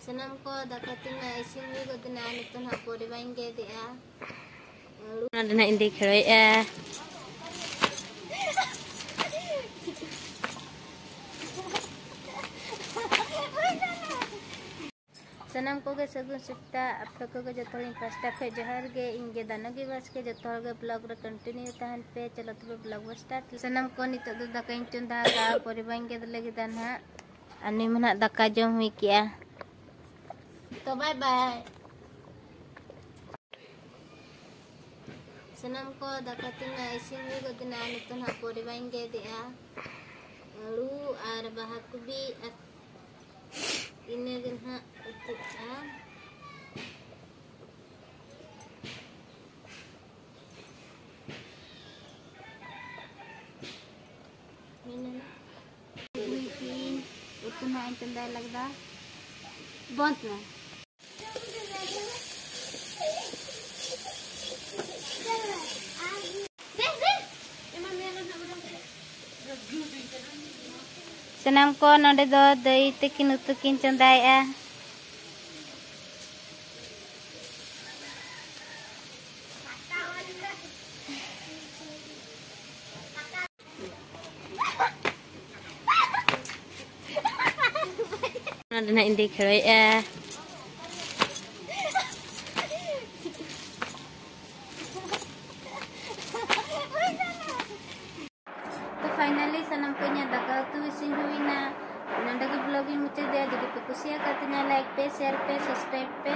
Senam ko dakatin na isin ni ko din ito na pori bain ke dia. Ada na indi keroy Senam ko ge sagun sita apto ko ge jotolin pasta khe johar ge inge dana ge bas ke jotol ge blog re continue tahan pe chalo to blog start. Senam ko nito do dakain chunda ka pori bain ke lagi dan ha. Ani mana daka jom hui kia. तो bye bye senam ko dakatin na isin ni ko din ito na pori bain ke dia. Lalu ar bahakubi at ini din ha utuk minana wipin utu na intenda lagda bont na senam ko node do dai tekin utukin cendai ada na indi keroy तो finally सनम को nya daga tu isin hui na nanda ke vlog ini muncul dia jadi kusia katanya like pe share pe subscribe pe